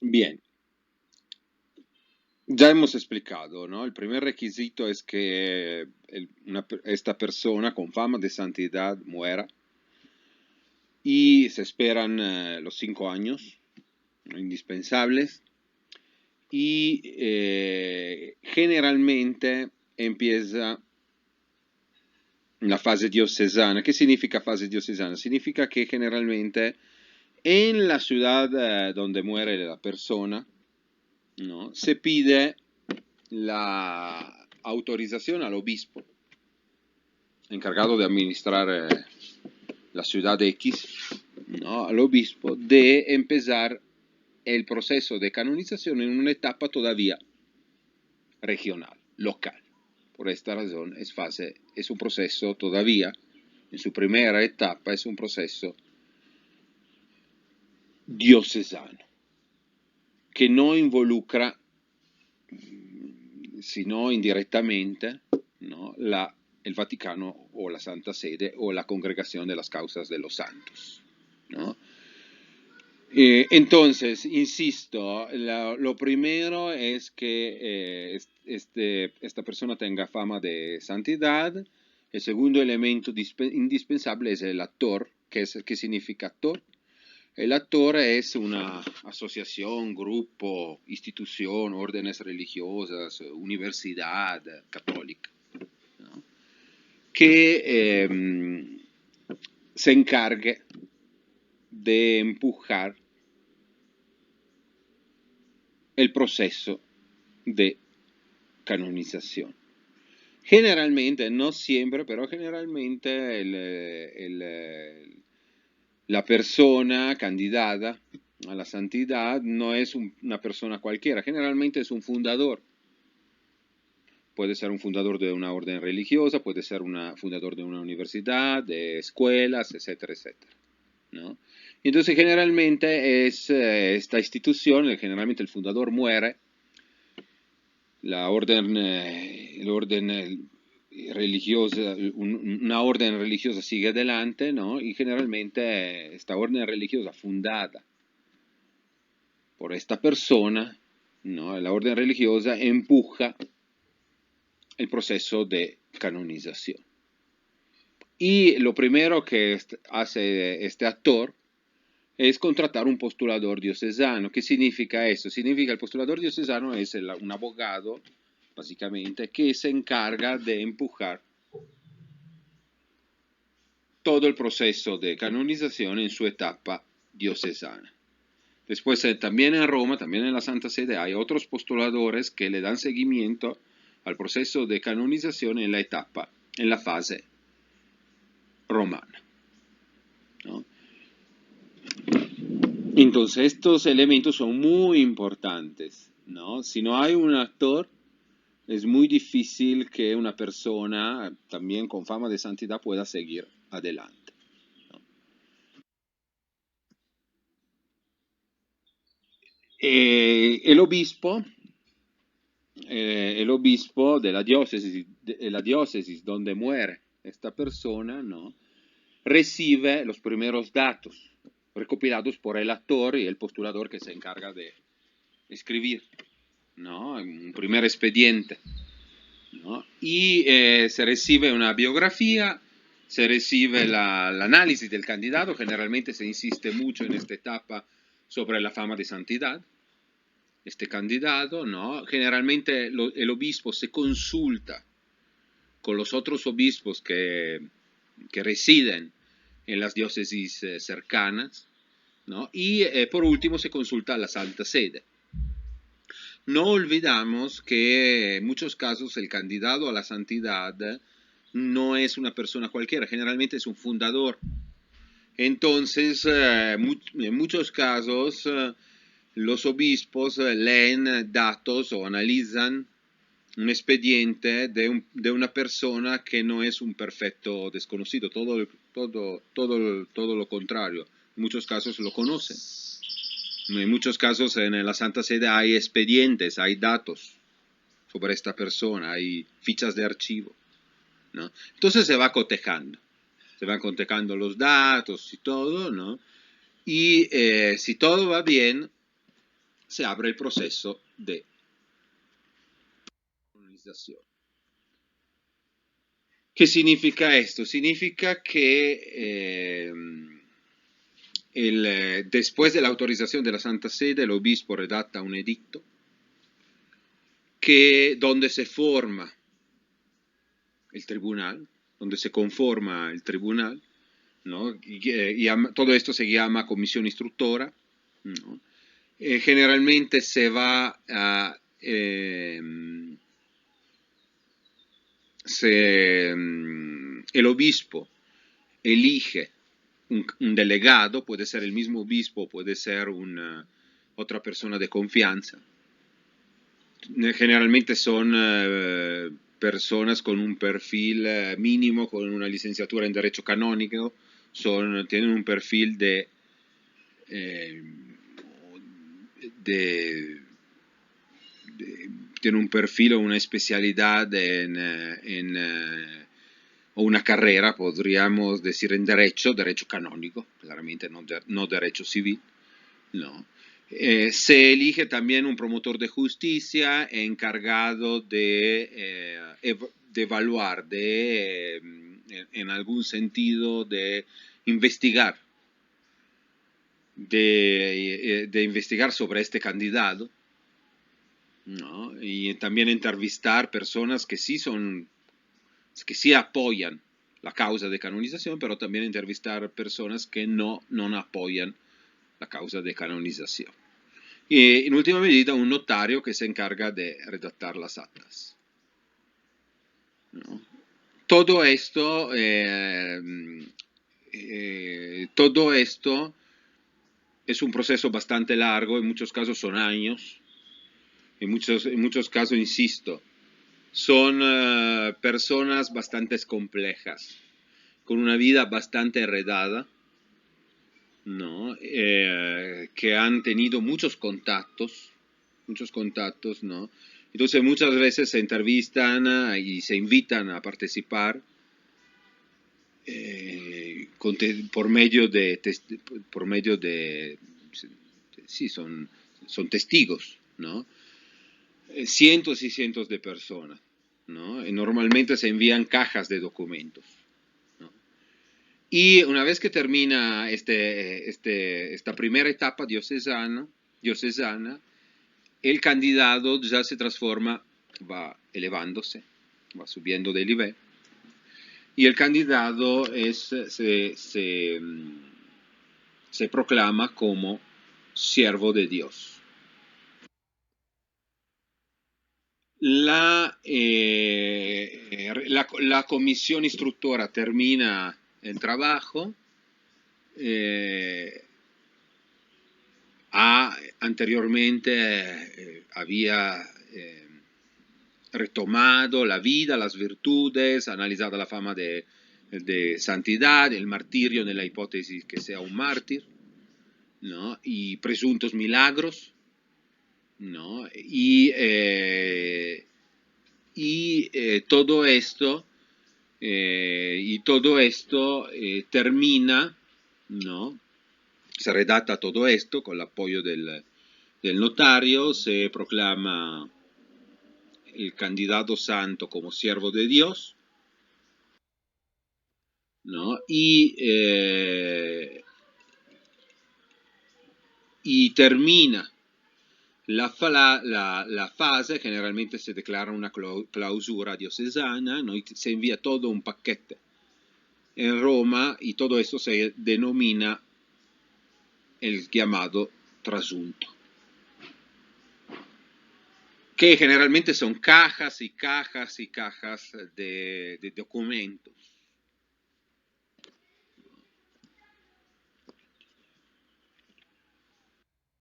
Bien, ya hemos explicado, ¿no? El primer requisito es que esta persona con fama de santidad muera y se esperan los 5 años, ¿no? Indispensables y generalmente empieza la fase diocesana. ¿Qué significa fase diocesana? Significa que generalmente en la ciudad donde muere la persona, ¿no? Se pide la autorización al obispo encargado de administrar la ciudad X, ¿no? Al obispo de empezar el proceso de canonización en una etapa todavía regional, local. Por esta razón es un proceso todavía, en su primera etapa, es un proceso diocesano, que no involucra, sino indirectamente, ¿no? El Vaticano o la Santa Sede o la Congregación de las Causas de los Santos, ¿no? Entonces, insisto, lo primero es que esta persona tenga fama de santidad. El segundo elemento indispensable es el actor. ¿Qué significa actor? El actor es una asociación, grupo, institución, órdenes religiosas, universidad católica, ¿no? Que se encargue de empujar el proceso de canonización. Generalmente, no siempre, pero generalmente la persona candidata a la santidad no es una persona cualquiera, generalmente es un fundador. Puede ser un fundador de una orden religiosa, puede ser un fundador de una universidad, de escuelas, etcétera, etcétera, ¿no? Entonces, generalmente es esta institución, generalmente el fundador muere, la orden, religiosa, una orden religiosa sigue adelante, ¿no? Y generalmente esta orden religiosa fundada por esta persona, ¿no? La orden religiosa empuja el proceso de canonización. Y lo primero que hace este actor es contratar un postulador diocesano. ¿Qué significa eso? Significa el postulador diocesano es un abogado, básicamente, que se encarga de empujar todo el proceso de canonización en su etapa diocesana. Después, también en Roma, también en la Santa Sede, hay otros postuladores que le dan seguimiento al proceso de canonización en la etapa, en la fase romana, ¿no? Entonces, estos elementos son muy importantes, ¿no? Si no hay un actor, es muy difícil que una persona también con fama de santidad pueda seguir adelante, ¿no? El obispo de la diócesis donde muere esta persona, ¿no? Recibe los primeros datos recopilados por el actor y el postulador que se encarga de escribir, ¿no? Un primer expediente, ¿no? Y se recibe una biografía, se recibe análisis del candidato, generalmente se insiste mucho en esta etapa sobre la fama de santidad, este candidato, ¿no? Generalmente el obispo se consulta con los otros obispos que residen en las diócesis cercanas, ¿no? Y por último se consulta a la Santa Sede. No olvidamos que en muchos casos el candidato a la santidad no es una persona cualquiera, generalmente es un fundador. Entonces, en muchos casos, los obispos leen datos o analizan un expediente de una persona que no es un perfecto desconocido, todo lo contrario. En muchos casos lo conocen. En muchos casos en la Santa Sede hay expedientes, hay datos sobre esta persona, hay fichas de archivo, ¿no? Entonces se van cotejando los datos y todo, ¿no? Y si todo va bien, se abre el proceso de canonización. ¿Qué significa esto? Significa que después de la autorización de la Santa Sede, el obispo redacta un edicto donde se forma el tribunal, donde se conforma el tribunal, ¿no? Todo esto se llama comisión instructora, ¿no? Generalmente se va a... el obispo elige un delegado, puede ser el mismo obispo, puede ser otra persona de confianza. Generalmente son personas con un perfil mínimo, con una licenciatura en Derecho Canónico, tienen un perfil tienen un perfil o una especialidad o una carrera, podríamos decir, en derecho canónico, claramente no derecho civil, no. Se elige también un promotor de justicia encargado de evaluar, en algún sentido, de investigar, de investigar sobre este candidato, ¿no? Y también entrevistar personas que sí apoyan la causa de canonización, pero también entrevistar personas que no apoyan la causa de canonización. Y en última medida un notario que se encarga de redactar las actas, ¿no? Todo esto es un proceso bastante largo, en muchos casos son años, en muchos casos, insisto, son personas bastante complejas, con una vida bastante heredada, ¿no? Que han tenido muchos contactos, ¿no? Entonces muchas veces se entrevistan y se invitan a participar por medio de, sí, son testigos, ¿no? Cientos y cientos de personas, ¿no? Y normalmente se envían cajas de documentos, ¿no? Y una vez que termina esta primera etapa diocesana, el candidato ya se transforma, va elevándose, va subiendo de nivel, y el candidato se proclama como siervo de Dios. La comisión instructora termina el trabajo. Anteriormente había retomado la vida, las virtudes, analizado la fama de santidad, el martirio en la hipótesis que sea un mártir, ¿no? Y presuntos milagros, ¿no? Todo esto termina, ¿no? Se redacta todo esto con el apoyo del notario, se proclama el candidato santo como siervo de Dios, ¿no? Y termina la fase, generalmente se declara una clausura diocesana, ¿no? Y se envía todo un paquete en Roma y todo esto se denomina el llamado trasunto, que generalmente son cajas y cajas y cajas de documentos,